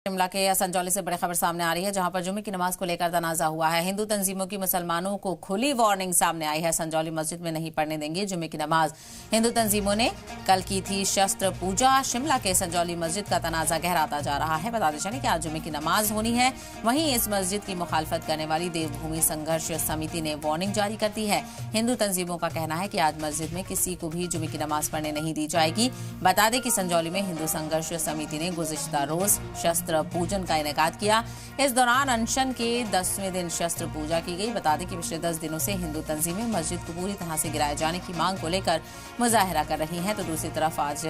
शिमला के संजौली से बड़ी खबर सामने आ रही है, जहां पर जुमे की नमाज को लेकर तनाजा हुआ है। हिंदू तंजीमों की मुसलमानों को खुली वार्निंग सामने आई है। संजौली मस्जिद में नहीं पढ़ने देंगे जुमे की नमाज। हिंदू तंजीमों ने कल की थी शस्त्र पूजा। शिमला के संजौली मस्जिद का तनाजा गहराता जा रहा है। बता दें चलें कि आज जुमे की नमाज होनी है। वहीं इस मस्जिद की मुखालफत करने वाली देवभूमि संघर्ष समिति ने वार्निंग जारी कर दी है। हिंदू तंजीमों का कहना है कि आज मस्जिद में किसी को भी जुमे की नमाज पढ़ने नहीं दी जाएगी। बता दें कि संजौली में हिंदू संघर्ष समिति ने गुज़िश्ता रोज शस्त्र पूजन का इनेकाद किया। इस दौरान अनशन के 10वें दिन शस्त्र पूजा की गई। बता दें कि पिछले 10 दिनों से हिंदू तंजीमें मस्जिद को पूरी तरह से गिराए जाने की मांग को लेकर मुजाहिरा कर रही हैं। तो दूसरी तरफ आज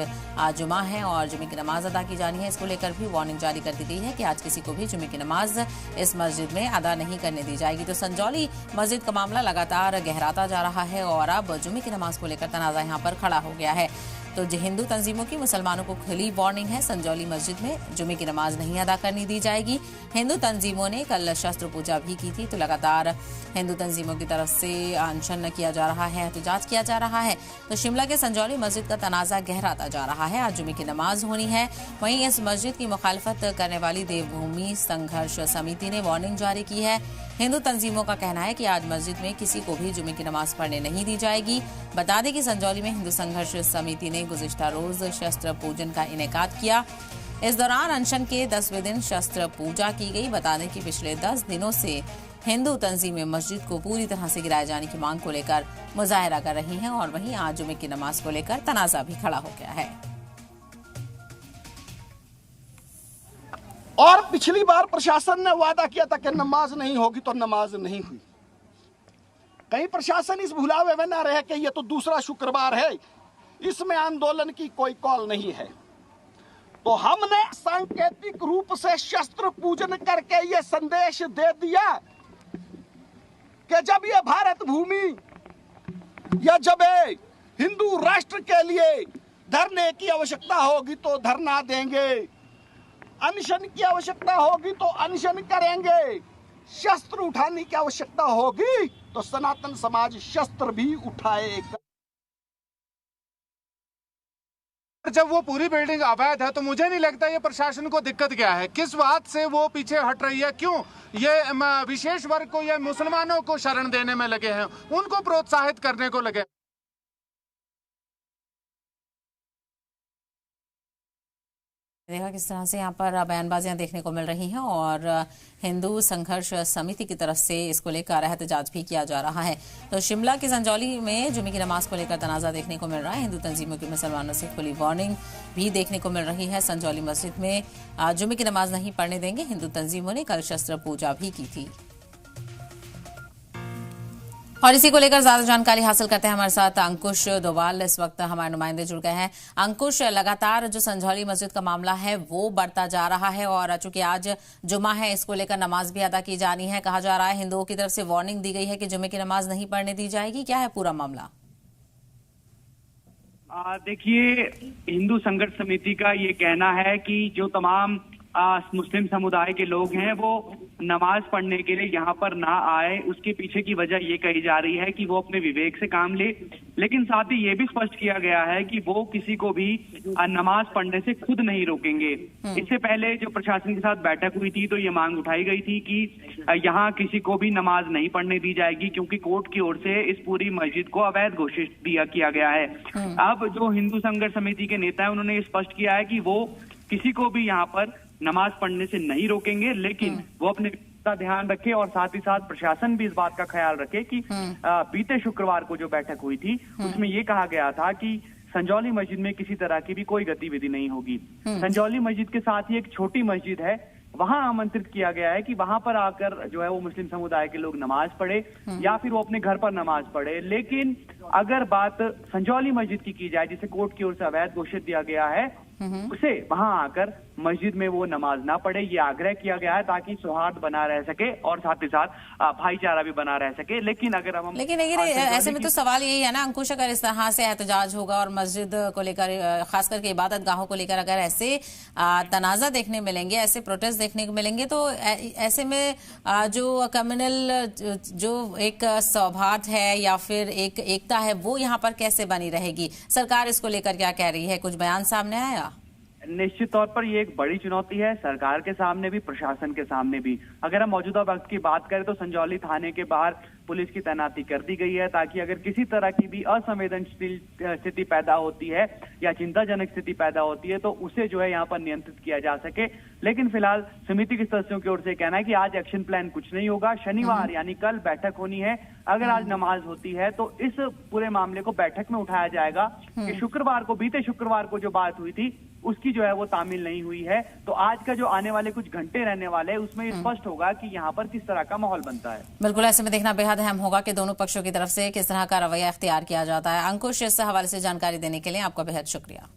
जुमा है और जुमे की नमाज अदा की जानी है। इसको लेकर भी वार्निंग जारी कर दी गई है कि आज किसी को भी जुमे की नमाज इस मस्जिद में अदा नहीं करने दी जाएगी। तो संजौली मस्जिद का मामला लगातार गहराता जा रहा है और अब जुमे की नमाज को लेकर तनाजा यहाँ पर खड़ा हो गया है। तो हिंदू तंजीमों की मुसलमानों को खुली वार्निंग है। संजौली मस्जिद में जुमे की नमाज नहीं अदा करनी दी जाएगी। हिंदू तंजीमों ने कल शस्त्र पूजा भी की थी। तो लगातार हिंदू तंजीमों की तरफ से अनशन किया जा रहा है, एहतजाज किया जा रहा है। तो शिमला के संजौली मस्जिद का तनाजा गहराता जा रहा है। आज जुमे की नमाज होनी है। वहीं इस मस्जिद की मुखालफत करने वाली देवभूमि संघर्ष समिति ने वार्निंग जारी की है। हिंदू तंजीमों का कहना है कि आज मस्जिद में किसी को भी जुमे की नमाज पढ़ने नहीं दी जाएगी। बता दें कि संजौली में हिंदू संघर्ष समिति ने गुज़िश्ता रोज शस्त्र पूजन का इनेकाद किया। इस दौरान अनशन के 10वें दिन शस्त्र पूजा की गई। बता दें कि पिछले 10 दिनों से हिंदू तंजीमें मस्जिद को पूरी तरह से गिराए जाने की मांग को लेकर मुजाहिरा कर रही हैं और वहीं आज जुमे की नमाज को लेकर तनाजा भी खड़ा हो गया है। और पिछली बार प्रशासन ने वादा किया था कि नमाज नहीं होगी, तो नमाज नहीं हुई। कहीं प्रशासन इस भुलावे में ना रहे कि ये तो दूसरा शुक्रवार है, इसमें आंदोलन की कोई कॉल नहीं है। तो हमने सांकेतिक रूप से शस्त्र पूजन करके ये संदेश दे दिया कि जब ये भारत भूमि या जब हिंदू राष्ट्र के लिए धरने की आवश्यकता होगी तो धरना देंगे, अनशन की आवश्यकता होगी तो अनशन करेंगे, शस्त्र उठाने की आवश्यकता होगी तो सनातन समाज शस्त्र भी उठाएगा। जब वो पूरी बिल्डिंग अवैध है तो मुझे नहीं लगता ये प्रशासन को दिक्कत क्या है, किस बात से वो पीछे हट रही है, क्यों ये विशेष वर्ग को या मुसलमानों को शरण देने में लगे हैं, उनको प्रोत्साहित करने को लगे। देखा किस तरह से यहाँ पर बयानबाजियां देखने को मिल रही हैं और हिंदू संघर्ष समिति की तरफ से इसको लेकर एहतजाज भी किया जा रहा है। तो शिमला की संजौली में जुमे की नमाज को लेकर तनाजा देखने को मिल रहा है। हिंदू तंजीमों की मुसलमानों से खुली वार्निंग भी देखने को मिल रही है। संजौली मस्जिद में जुमे की नमाज नहीं पढ़ने देंगे। हिंदू तंजीमों ने कल शस्त्र पूजा भी की थी। और इसी को लेकर ज्यादा जानकारी हासिल करते हैं हमारे साथ अंकुश डोवाल इस वक्त हमारे नुमाइंदे जुड़ गए हैं। अंकुश, लगातार जो संजौली मस्जिद का मामला है वो बढ़ता जा रहा है और चूंकि आज जुमा है, इसको लेकर नमाज भी अदा की जानी है। कहा जा रहा है हिंदुओं की तरफ से वार्निंग दी गई है कि जुमे की नमाज नहीं पढ़ने दी जाएगी। क्या है पूरा मामला? देखिए, हिंदू संघर्ष समिति का ये कहना है कि जो तमाम मुस्लिम समुदाय के लोग हैं वो नमाज पढ़ने के लिए यहाँ पर ना आए। उसके पीछे की वजह ये कही जा रही है कि वो अपने विवेक से काम ले, लेकिन साथ ही ये भी स्पष्ट किया गया है कि वो किसी को भी नमाज पढ़ने से खुद नहीं रोकेंगे। इससे पहले जो प्रशासन के साथ बैठक हुई थी तो ये मांग उठाई गई थी कि यहाँ किसी को भी नमाज नहीं पढ़ने दी जाएगी, क्योंकि कोर्ट की ओर से इस पूरी मस्जिद को अवैध घोषित किया गया है। अब जो हिंदू संघर्ष समिति के नेता है उन्होंने स्पष्ट किया है कि वो किसी को भी यहाँ पर नमाज पढ़ने से नहीं रोकेंगे, लेकिन वो अपने का ध्यान रखे और साथ ही साथ प्रशासन भी इस बात का ख्याल रखे कि बीते शुक्रवार को जो बैठक हुई थी उसमें ये कहा गया था कि संजौली मस्जिद में किसी तरह की भी कोई गतिविधि नहीं होगी। संजौली मस्जिद के साथ ही एक छोटी मस्जिद है, वहां आमंत्रित किया गया है कि वहां पर आकर जो है वो मुस्लिम समुदाय के लोग नमाज पढ़े या फिर वो अपने घर पर नमाज पढ़े। लेकिन अगर बात संजौली मस्जिद की जाए जिसे कोर्ट की ओर से अवैध घोषित दिया गया है, उसे वहां आकर मस्जिद में वो नमाज ना पढ़े, ये आग्रह किया गया है ताकि सौहार्द बना रह सके और साथ ही साथ भाईचारा भी बना रह सके। लेकिन अगर हम ऐसे में तो सवाल यही है ना अंकुश, अगर इस तरह से एहतजाज होगा और मस्जिद को लेकर खास करके इबादत गाहों को लेकर अगर ऐसे तनाजा देखने मिलेंगे, ऐसे प्रोटेस्ट देखने को मिलेंगे, तो ऐसे में जो कम्युनल जो एक सौहार्द है या फिर एक एकता है वो यहाँ पर कैसे बनी रहेगी? सरकार इसको लेकर क्या कह रही है? कुछ बयान सामने आया? निश्चित तौर पर ये एक बड़ी चुनौती है, सरकार के सामने भी, प्रशासन के सामने भी। अगर हम मौजूदा वक्त की बात करें तो संजौली थाने के बाहर पुलिस की तैनाती कर दी गई है, ताकि अगर किसी तरह की भी असंवेदनशील स्थिति पैदा होती है या चिंताजनक स्थिति पैदा होती है तो उसे जो है यहाँ पर नियंत्रित किया जा सके। लेकिन फिलहाल समिति के सदस्यों की ओर से कहना है कि आज एक्शन प्लान कुछ नहीं होगा, शनिवार यानी कल बैठक होनी है। अगर आज नमाज होती है तो इस पूरे मामले को बैठक में उठाया जाएगा कि शुक्रवार को, बीते शुक्रवार को जो बात हुई थी उसकी जो है वो तामील नहीं हुई है। तो आज का जो आने वाले कुछ घंटे रहने वाले हैं उसमें स्पष्ट होगा कि यहाँ पर किस तरह का माहौल बनता है। बिल्कुल, ऐसे में देखना बेहद अहम होगा कि दोनों पक्षों की तरफ से किस तरह का रवैया इख्तियार किया जाता है। अंकुश, इस हवाले से जानकारी देने के लिए आपका बेहद शुक्रिया।